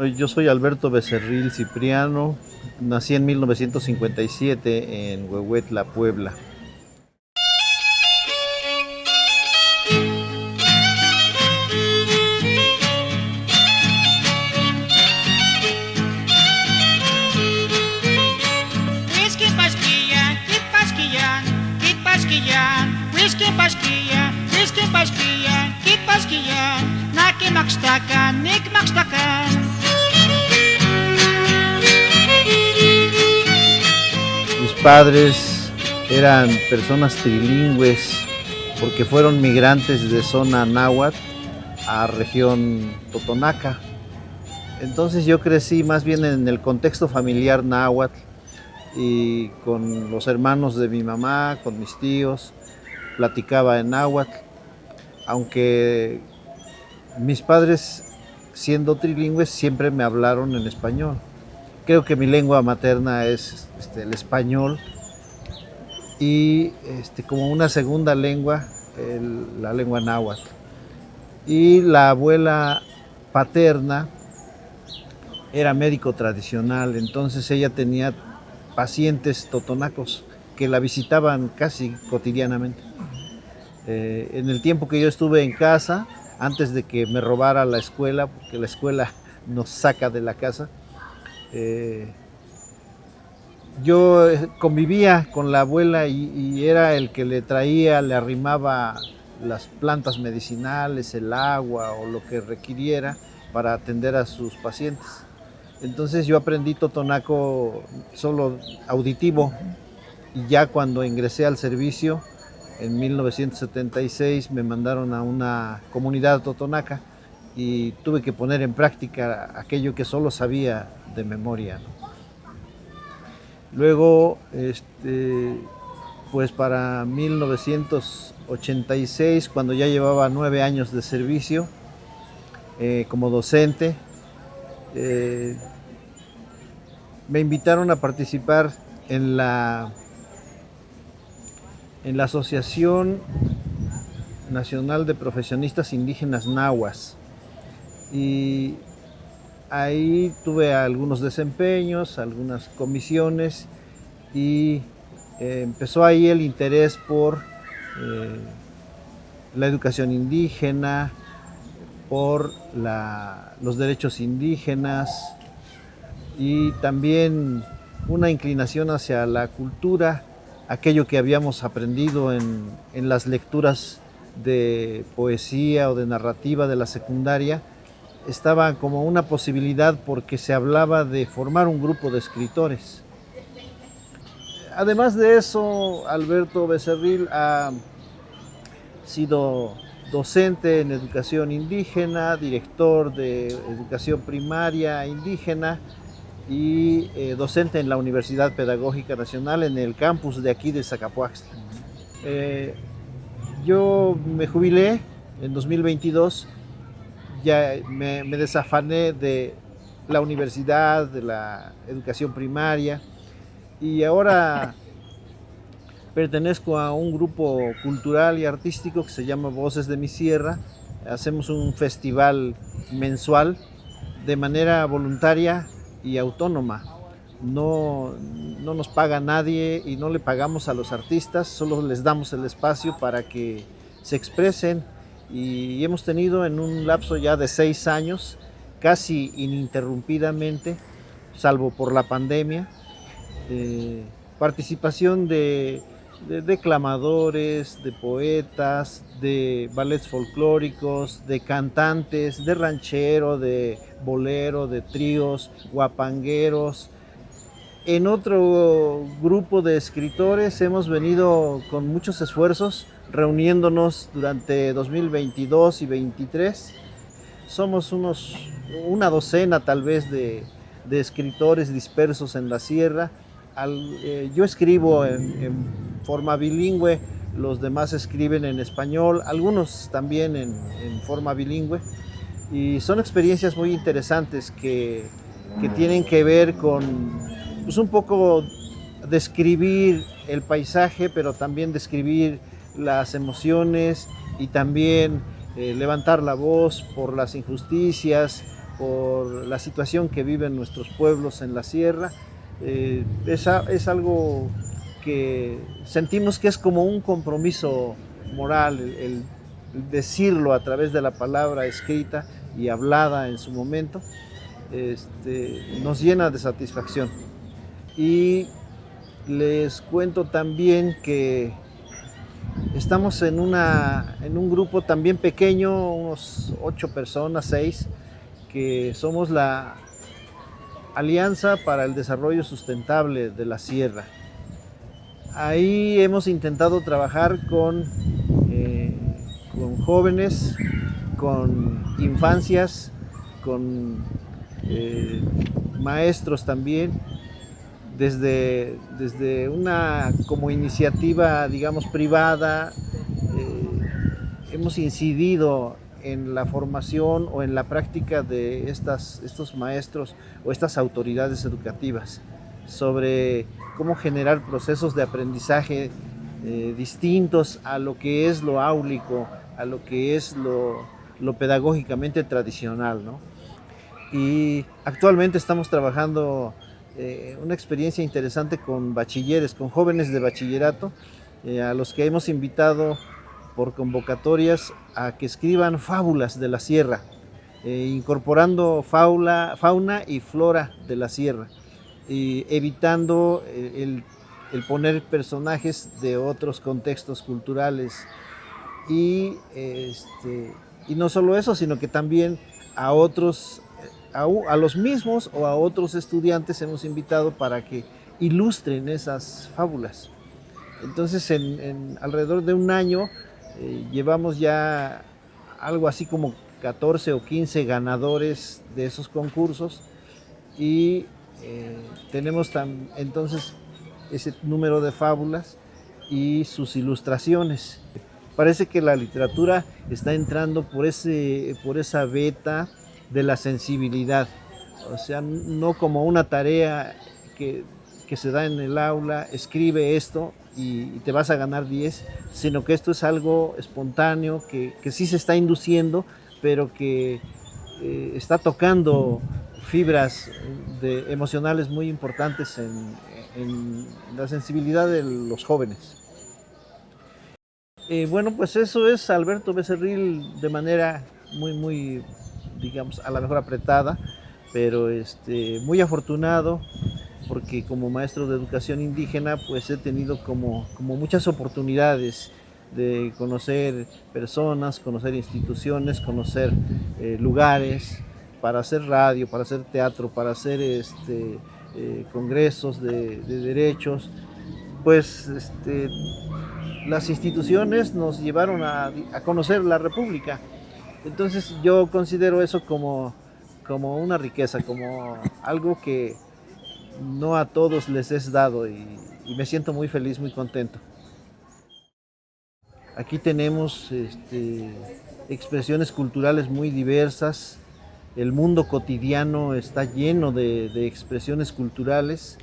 Yo soy Alberto Becerril Cipriano, nací en 1957 en Huehuetla, Puebla. Whisky pasquilla, kit pasquilla, kit pasquilla, whisky pasquilla, kit pasquilla, naki maxtakan, nik maxtakan. Mis padres eran personas trilingües porque fueron migrantes de zona náhuatl a región totonaca. Entonces yo crecí más bien en el contexto familiar náhuatl y con los hermanos de mi mamá, con mis tíos, platicaba en náhuatl, aunque mis padres, siendo trilingües, siempre me hablaron en español. Creo que mi lengua materna es el español y como una segunda lengua, la lengua náhuatl. Y la abuela paterna era médico tradicional, entonces ella tenía pacientes totonacos que la visitaban casi cotidianamente. En el tiempo que yo estuve en casa, antes de que me robara la escuela, porque la escuela nos saca de la casa, yo convivía con la abuela y era el que le traía, le arrimaba las plantas medicinales, el agua o lo que requiriera para atender a sus pacientes. Entonces yo aprendí totonaco solo auditivo y ya cuando ingresé al servicio en 1976 me mandaron a una comunidad totonaca y tuve que poner en práctica aquello que solo sabía de memoria, ¿no? Luego, pues para 1986, cuando ya llevaba 9 años de servicio como docente, me invitaron a participar en la Asociación Nacional de Profesionistas Indígenas Nahuas. Y ahí tuve algunos desempeños, algunas comisiones y empezó ahí el interés por la educación indígena, por los derechos indígenas y también una inclinación hacia la cultura, aquello que habíamos aprendido en las lecturas de poesía o de narrativa de la secundaria. Estaba como una posibilidad porque se hablaba de formar un grupo de escritores. Además de eso, Alberto Becerril ha sido docente en educación indígena, director de educación primaria indígena y docente en la Universidad Pedagógica Nacional en el campus de aquí de Zacapuaxtla. Yo me jubilé en 2022. Ya me desafané de la universidad, de la educación primaria y ahora pertenezco a un grupo cultural y artístico que se llama Voces de mi Sierra. Hacemos un festival mensual de manera voluntaria y autónoma. No nos paga nadie y no le pagamos a los artistas, solo les damos el espacio para que se expresen. Y hemos tenido en un lapso ya de 6 años, casi ininterrumpidamente, salvo por la pandemia, participación de declamadores, de poetas, de ballets folclóricos, de cantantes, de ranchero, de bolero, de tríos, guapangueros. En otro grupo de escritores hemos venido con muchos esfuerzos reuniéndonos durante 2022 y 2023. Somos una docena tal vez de escritores dispersos en la sierra. Yo escribo en forma bilingüe, los demás escriben en español, algunos también en forma bilingüe. Y son experiencias muy interesantes que tienen que ver con pues, un poco describir el paisaje, pero también describir las emociones y también levantar la voz por las injusticias, por la situación que viven nuestros pueblos en la sierra. Es algo que sentimos que es como un compromiso moral, el decirlo a través de la palabra escrita y hablada en su momento, nos llena de satisfacción. Y les cuento también que estamos en un grupo también pequeño, unos 8 personas, 6, que somos la Alianza para el Desarrollo Sustentable de la Sierra. Ahí hemos intentado trabajar con jóvenes, con infancias, con maestros también, desde una como iniciativa, digamos, privada. Hemos incidido en la formación o en la práctica de estos maestros o estas autoridades educativas sobre cómo generar procesos de aprendizaje distintos a lo que es lo áulico, a lo que es lo pedagógicamente tradicional, ¿no? Y actualmente estamos trabajando una experiencia interesante con bachilleres, con jóvenes de bachillerato, a los que hemos invitado por convocatorias a que escriban fábulas de la sierra, incorporando fauna y flora de la sierra, y evitando el poner personajes de otros contextos culturales. Y no solo eso, sino que también a otros, a los mismos o a otros estudiantes hemos invitado para que ilustren esas fábulas. Entonces, en alrededor de un año llevamos ya algo así como 14 o 15 ganadores de esos concursos, y tenemos entonces ese número de fábulas y sus ilustraciones. Parece que la literatura está entrando por esa veta de la sensibilidad, o sea, no como una tarea que se da en el aula, escribe esto y te vas a ganar 10, sino que esto es algo espontáneo, que sí se está induciendo, pero que está tocando fibras emocionales muy importantes en la sensibilidad de los jóvenes. Bueno, pues eso es Alberto Becerril de manera muy, digamos, a lo mejor apretada, pero muy afortunado, porque como maestro de educación indígena pues he tenido como muchas oportunidades de conocer personas, conocer instituciones, conocer lugares, para hacer radio, para hacer teatro, para hacer congresos de derechos. Pues las instituciones nos llevaron a conocer la República. Entonces yo considero eso como una riqueza, como algo que no a todos les es dado, y me siento muy feliz, muy contento. Aquí tenemos expresiones culturales muy diversas. El mundo cotidiano está lleno de expresiones culturales.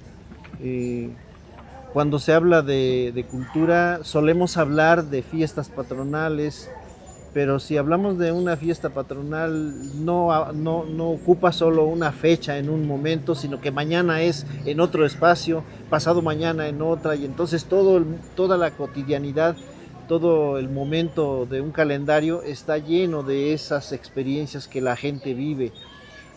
Cuando se habla de cultura solemos hablar de fiestas patronales, pero si hablamos de una fiesta patronal no ocupa solo una fecha en un momento, sino que mañana es en otro espacio, pasado mañana en otra, y entonces toda la cotidianidad, todo el momento de un calendario está lleno de esas experiencias que la gente vive.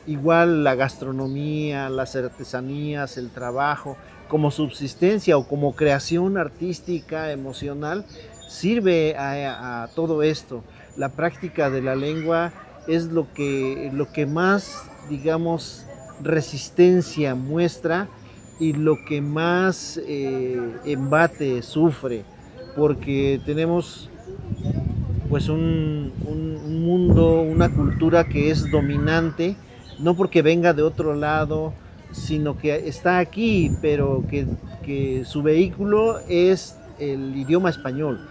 Igual la gastronomía, las artesanías, el trabajo, como subsistencia o como creación artística, emocional, sirve a todo esto. La práctica de la lengua es lo que más, digamos, resistencia muestra y lo que más embate sufre, porque tenemos pues un mundo, una cultura que es dominante, no porque venga de otro lado, sino que está aquí, pero que su vehículo es el idioma español.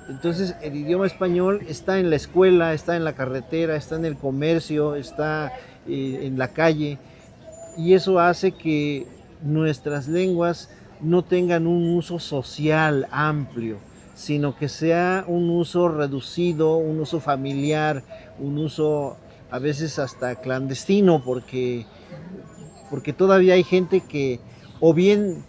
Entonces el idioma español está en la escuela, está en la carretera, está en el comercio, está en la calle, y eso hace que nuestras lenguas no tengan un uso social amplio, sino que sea un uso reducido, un uso familiar, un uso a veces hasta clandestino, porque todavía hay gente que o bien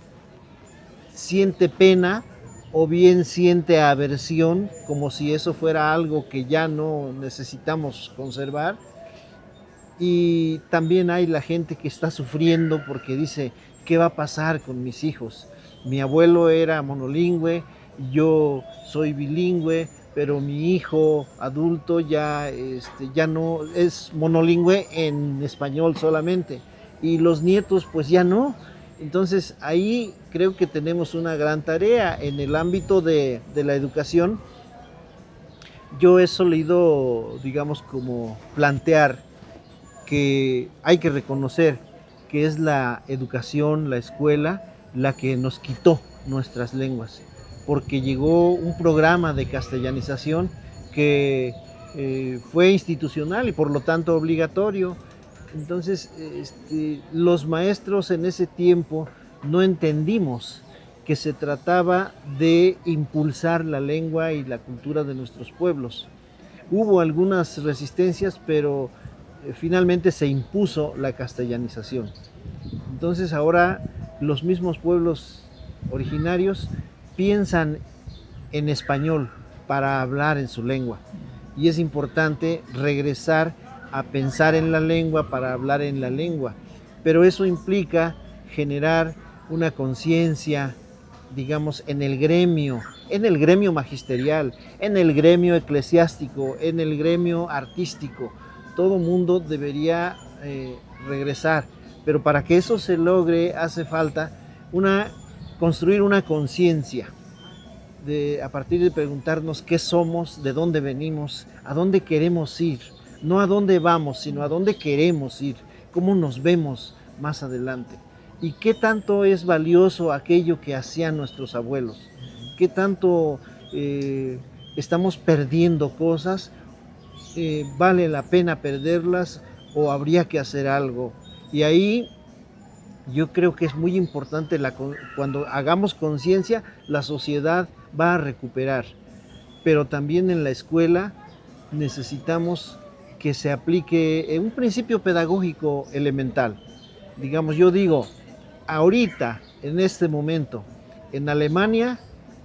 siente pena o bien siente aversión, como si eso fuera algo que ya no necesitamos conservar. Y también hay la gente que está sufriendo porque dice, ¿qué va a pasar con mis hijos? Mi abuelo era monolingüe, yo soy bilingüe, pero mi hijo adulto ya no es monolingüe en español solamente, y los nietos pues ya no. Entonces ahí creo que tenemos una gran tarea en el ámbito de la educación. Yo he solido, digamos, como plantear que hay que reconocer que es la educación, la escuela, la que nos quitó nuestras lenguas, porque llegó un programa de castellanización que fue institucional y por lo tanto obligatorio. Entonces, los maestros en ese tiempo no entendimos que se trataba de impulsar la lengua y la cultura de nuestros pueblos. Hubo algunas resistencias, pero finalmente se impuso la castellanización. Entonces ahora los mismos pueblos originarios piensan en español para hablar en su lengua, y es importante regresar a pensar en la lengua para hablar en la lengua, pero eso implica generar una conciencia, digamos, en el gremio magisterial, en el gremio eclesiástico, en el gremio artístico. Todo mundo debería regresar, pero para que eso se logre hace falta construir una conciencia a partir de preguntarnos qué somos, de dónde venimos, a dónde queremos ir, no a dónde vamos, sino a dónde queremos ir, cómo nos vemos más adelante, y qué tanto es valioso aquello que hacían nuestros abuelos, qué tanto estamos perdiendo cosas. ¿Vale la pena perderlas o habría que hacer algo? Y ahí yo creo que es muy importante, cuando hagamos conciencia, la sociedad va a recuperar, pero también en la escuela necesitamos que se aplique un principio pedagógico elemental. Digamos, yo digo, ahorita, en este momento, en Alemania,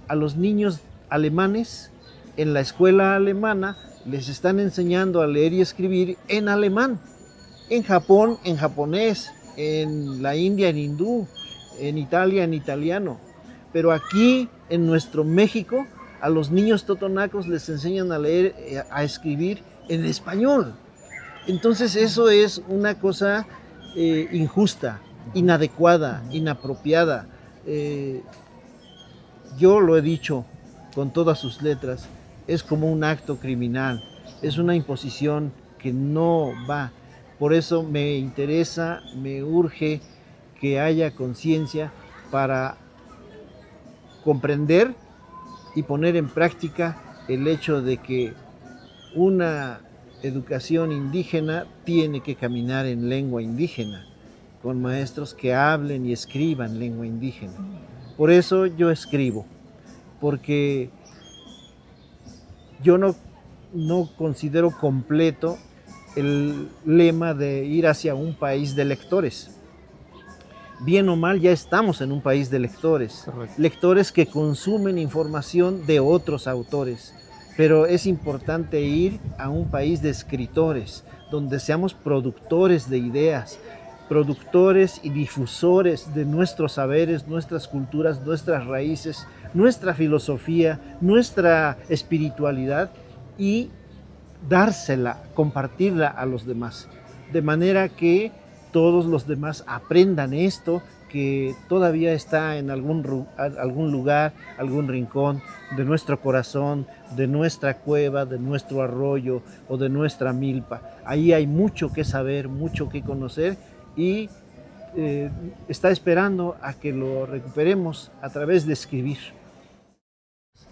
a los niños alemanes, en la escuela alemana, les están enseñando a leer y escribir en alemán. En Japón, en japonés. En la India, en hindú. En Italia, en italiano. Pero aquí, en nuestro México, a los niños totonacos les enseñan a leer, a escribir en español. Entonces eso es una cosa injusta, inadecuada, inapropiada. Yo lo he dicho con todas sus letras, es como un acto criminal, es una imposición que no va. Por eso me interesa, me urge que haya conciencia para comprender y poner en práctica el hecho de que una educación indígena tiene que caminar en lengua indígena, con maestros que hablen y escriban lengua indígena. Por eso yo escribo, porque yo no considero completo el lema de ir hacia un país de lectores. Bien o mal, ya estamos en un país de lectores. Correcto. Lectores que consumen información de otros autores. Pero es importante ir a un país de escritores, donde seamos productores de ideas, productores y difusores de nuestros saberes, nuestras culturas, nuestras raíces, nuestra filosofía, nuestra espiritualidad, y dársela, compartirla a los demás, de manera que todos los demás aprendan esto, que todavía está en algún lugar, algún rincón de nuestro corazón, de nuestra cueva, de nuestro arroyo o de nuestra milpa. Ahí hay mucho que saber, mucho que conocer, y está esperando a que lo recuperemos a través de escribir.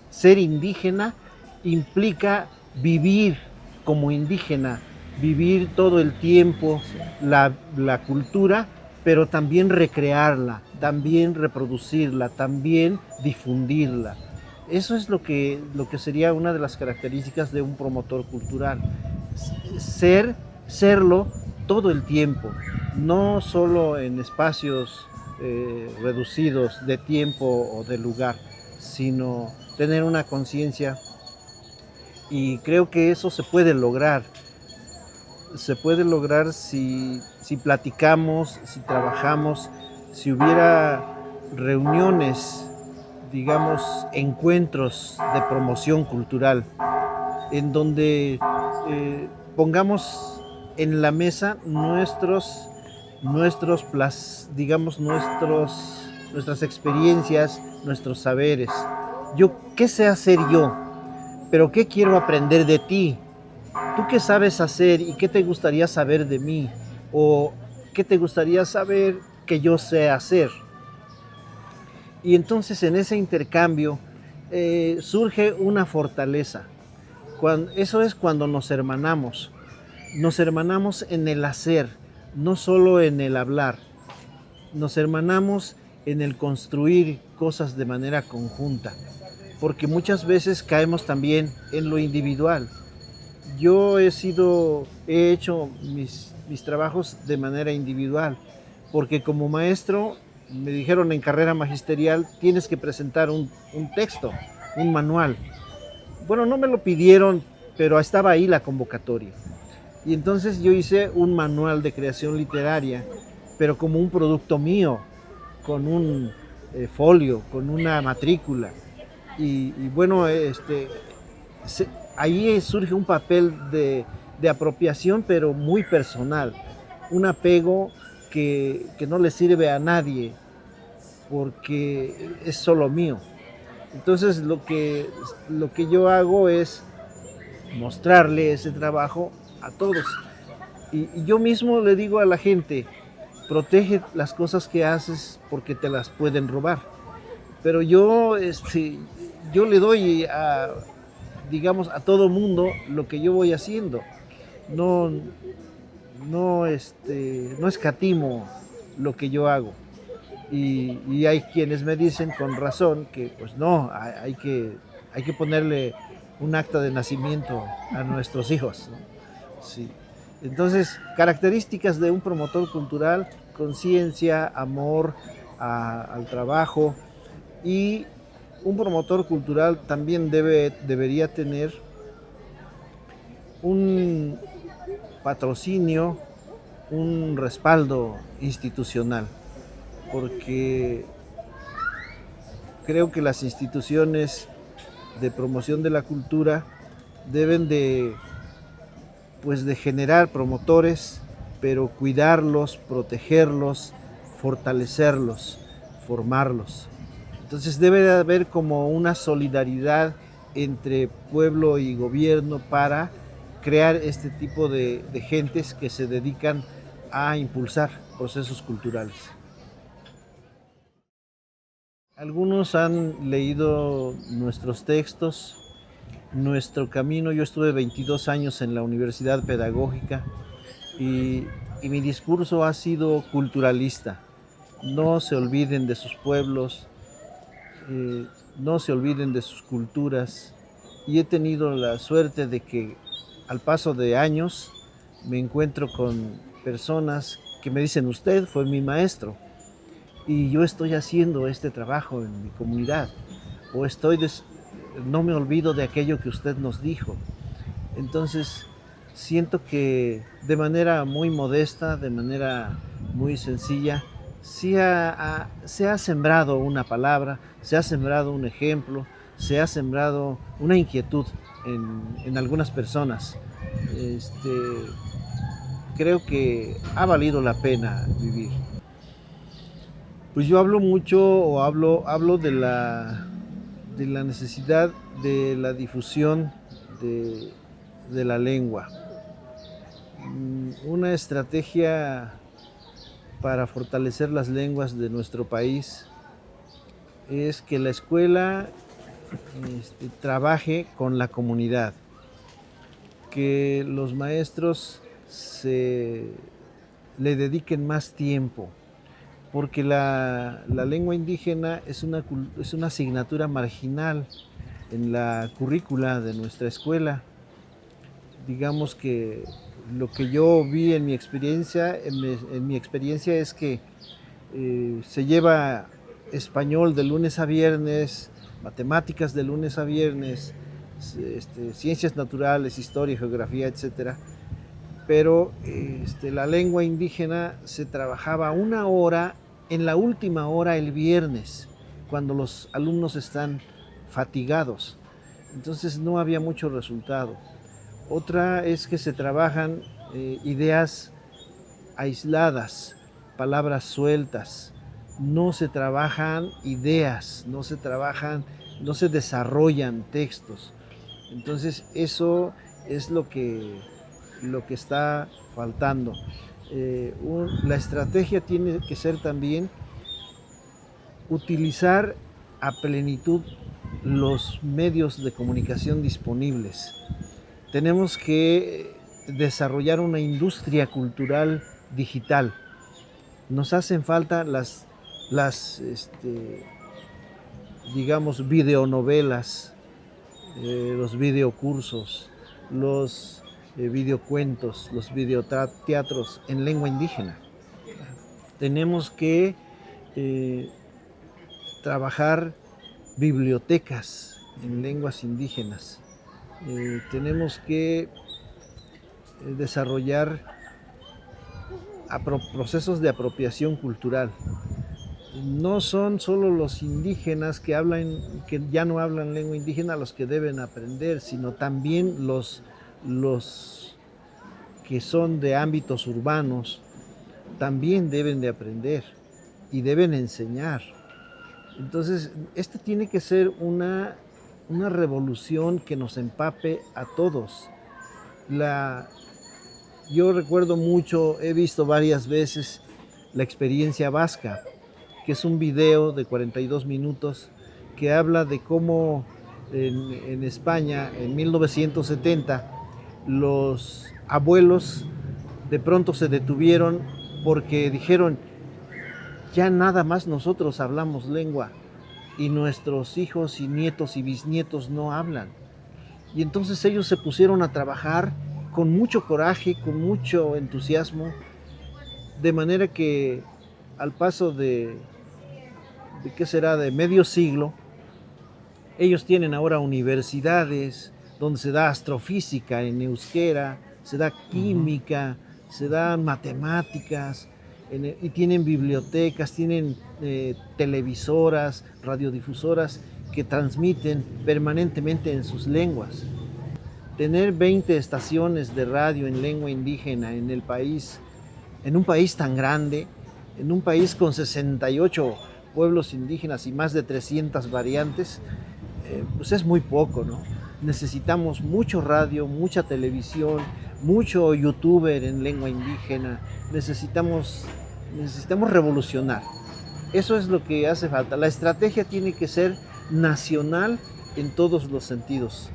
Ser indígena implica vivir como indígena, vivir todo el tiempo la cultura, pero también recrearla, también reproducirla, también difundirla. Eso es lo que sería una de las características de un promotor cultural. Ser serlo todo el tiempo, no solo en espacios reducidos de tiempo o de lugar, sino tener una conciencia, y creo que eso se puede lograr. Se puede lograr si platicamos, si trabajamos, si hubiera reuniones, digamos, encuentros de promoción cultural, en donde pongamos en la mesa digamos, nuestras experiencias, nuestros saberes. ¿Qué sé hacer yo? Pero ¿qué quiero aprender de ti? ¿Tú qué sabes hacer y qué te gustaría saber de mí? ¿O qué te gustaría saber que yo sé hacer? Y entonces en ese intercambio surge una fortaleza. Eso es cuando nos hermanamos en el hacer, no solo en el hablar. Nos hermanamos en el construir cosas de manera conjunta, porque muchas veces caemos también en lo individual. Yo he hecho mis trabajos de manera individual, porque como maestro me dijeron en carrera magisterial, tienes que presentar un texto, un manual. Bueno, no me lo pidieron, pero estaba ahí la convocatoria. Y entonces yo hice un manual de creación literaria, pero como un producto mío, con un folio, con una matrícula. Y bueno, ahí surge un papel de apropiación, pero muy personal, un apego que no le sirve a nadie, porque es solo mío. Entonces lo que yo hago es mostrarle ese trabajo a todos. Y yo mismo le digo a la gente, protege las cosas que haces porque te las pueden robar. Pero yo le doy digamos, a todo mundo lo que yo voy haciendo. No escatimo lo que yo hago. Y hay quienes me dicen con razón que pues no, hay que ponerle un acta de nacimiento a nuestros hijos, ¿no? Sí. Entonces, características de un promotor cultural: conciencia, amor al trabajo. Y un promotor cultural también debería tener un patrocinio, un respaldo institucional, porque creo que las instituciones de promoción de la cultura deben de generar promotores, pero cuidarlos, protegerlos, fortalecerlos, formarlos. Entonces debe de haber como una solidaridad entre pueblo y gobierno para crear este tipo de gentes que se dedican a impulsar procesos culturales. Algunos han leído nuestros textos, nuestro camino. Yo estuve 22 años en la Universidad Pedagógica y mi discurso ha sido culturalista. No se olviden de sus pueblos, no se olviden de sus culturas. Y he tenido la suerte de que al paso de años me encuentro con personas que me dicen: usted fue mi maestro y yo estoy haciendo este trabajo en mi comunidad, o no me olvido de aquello que usted nos dijo. Entonces siento que de manera muy modesta, de manera muy sencilla, se ha sembrado una palabra, se ha sembrado un ejemplo, se ha sembrado una inquietud en algunas personas. Creo que ha valido la pena vivir. Pues yo hablo mucho, o hablo de la necesidad de la difusión de la lengua. Una estrategia para fortalecer las lenguas de nuestro país es que la escuela trabaje con la comunidad, que los maestros le dediquen más tiempo, porque la lengua indígena es una asignatura marginal en la currícula de nuestra escuela. Digamos que Lo que yo vi en mi experiencia, es que se lleva español de lunes a viernes, matemáticas de lunes a viernes, ciencias naturales, historia, geografía, etcétera. Pero la lengua indígena se trabajaba una hora en la última hora el viernes, cuando los alumnos están fatigados. Entonces no había mucho resultado. Otra es que se trabajan ideas aisladas, palabras sueltas. No se trabajan ideas, no se desarrollan textos. Entonces eso es lo que está faltando. La estrategia tiene que ser también utilizar a plenitud los medios de comunicación disponibles. Tenemos que desarrollar una industria cultural digital. Nos hacen falta las digamos, videonovelas, los videocursos, los videocuentos, los videoteatros en lengua indígena. Tenemos que trabajar bibliotecas en lenguas indígenas. Tenemos que desarrollar procesos de apropiación cultural. No son solo los indígenas que ya no hablan lengua indígena los que deben aprender, sino también los que son de ámbitos urbanos también deben de aprender y deben enseñar. Entonces, tiene que ser una revolución que nos empape a todos. Yo recuerdo mucho, he visto varias veces la experiencia vasca, que es un video de 42 minutos que habla de cómo en España, en 1970, los abuelos de pronto se detuvieron porque dijeron, ya nada más nosotros hablamos lengua y nuestros hijos y nietos y bisnietos no hablan. Y entonces ellos se pusieron a trabajar con mucho coraje, con mucho entusiasmo, de manera que al paso de ¿qué será?, de medio siglo, ellos tienen ahora universidades donde se da astrofísica en euskera, se da química, se dan matemáticas, y tienen bibliotecas, tienen televisoras, radiodifusoras que transmiten permanentemente en sus lenguas. Tener 20 estaciones de radio en lengua indígena en el país, en un país tan grande, en un país con 68 pueblos indígenas y más de 300 variantes, pues es muy poco, ¿no? Necesitamos mucho radio, mucha televisión, mucho youtuber en lengua indígena. Necesitamos revolucionar. Eso es lo que hace falta. La estrategia tiene que ser nacional en todos los sentidos.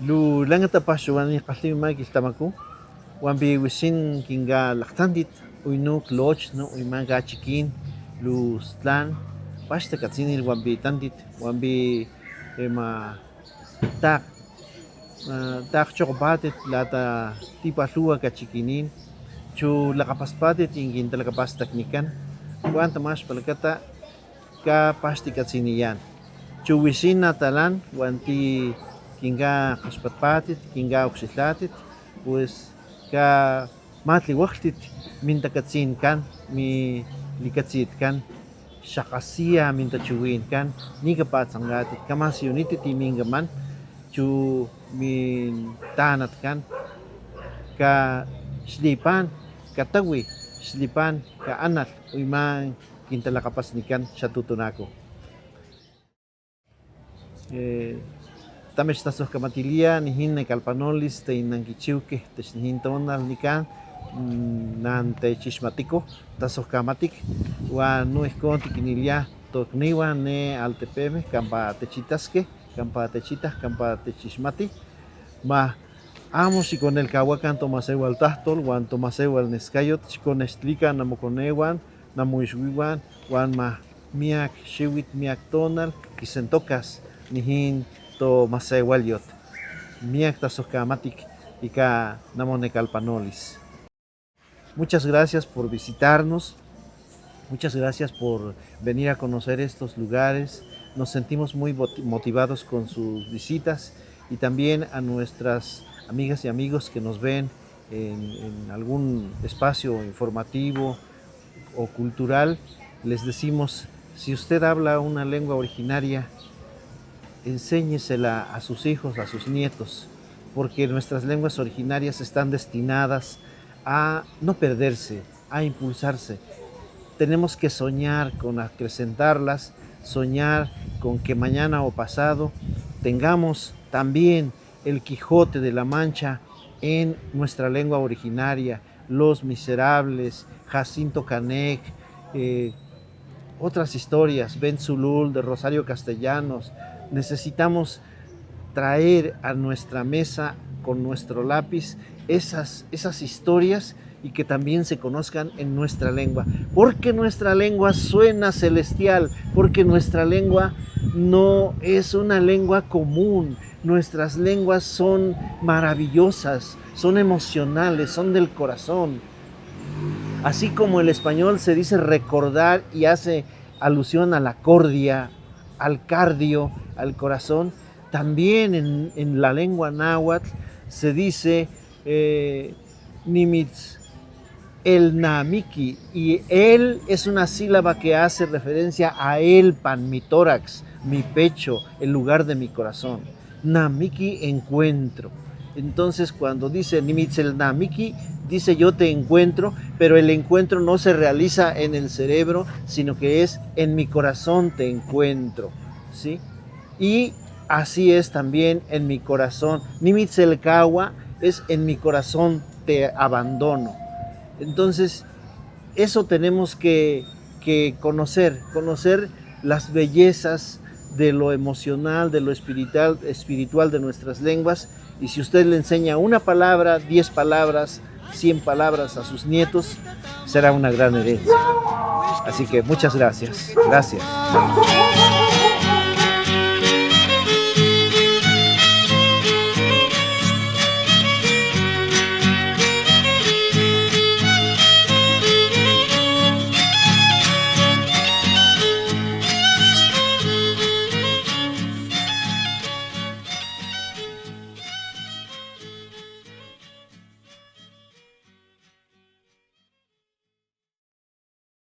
Lu langata pashuani qaslim ma kiltamaku wambi wisin kinga laqtantit uynuk loch no uymanga chikin lu slan pasta katsini wambi tantit wambi ema tak choqpatit lata tipalua kachikinin chu laqapaspatit ingin talakapastaknikan wan tamash palakata ka pasti katsiniyan chu wisina talan wanti kinga qashpatpatit kinga uqsillatit pues ka matli waqtit mintakatsin kan mi likatsit kan shaqasia mintachuwin kan nika patsangatit kamasiunitit imingaman chu min tanat kan ka slipan katawi slipan ka anal uyman kintalakapasnikan shatutunako tamesh tasoh kamatilia nihin kalpanolis te inankichiuke technihin tonal nikan nan te chishmatiko tasoh kamatik wan no ihkon tikinilia tokniwan ne altepeme kampa techitaske kampa techita kampa techishmati ma amo xikonel kawakan tomasewal tahtol wan tomasewal neskayot xikonextlika namokonewan namoixwiwan wan ma miak xiwit miak tonal kisentokas nihin to masewal yot. miactasocamatic ica namonecalpanolis. Muchas gracias por visitarnos, muchas gracias por venir a conocer estos lugares. Nos sentimos muy motivados con sus visitas, y también a nuestras amigas y amigos que nos ven en algún espacio informativo o cultural, les decimos: si usted habla una lengua originaria, enséñesela a sus hijos, a sus nietos, porque nuestras lenguas originarias están destinadas a no perderse, a impulsarse. Tenemos que soñar con acrecentarlas, soñar con que mañana o pasado tengamos también el Quijote de la Mancha en nuestra lengua originaria, Los Miserables, Jacinto Canec, otras historias, Ben Zulul, de Rosario Castellanos. Necesitamos traer a nuestra mesa con nuestro lápiz esas historias, y que también se conozcan en nuestra lengua, porque nuestra lengua suena celestial, porque nuestra lengua no es una lengua común. Nuestras lenguas son maravillosas, son emocionales, son del corazón. Así como el español se dice recordar y hace alusión a la cordia, al cardio, al corazón, también en la lengua náhuatl se dice nimitz el namiki, y él es una sílaba que hace referencia a elpan, mi tórax, mi pecho, el lugar de mi corazón. Namiki, encuentro. Entonces cuando dice nimitz el namiki, dice yo te encuentro, pero el encuentro no se realiza en el cerebro, sino que es en mi corazón te encuentro, ¿sí? Y así es también en mi corazón. Nimitz el kawa es en mi corazón te abandono. Entonces, eso tenemos que conocer las bellezas de lo emocional, de lo espiritual de nuestras lenguas. Y si usted le enseña una palabra, 10 palabras, 100 palabras a sus nietos, será una gran herencia. Así que muchas gracias. Gracias.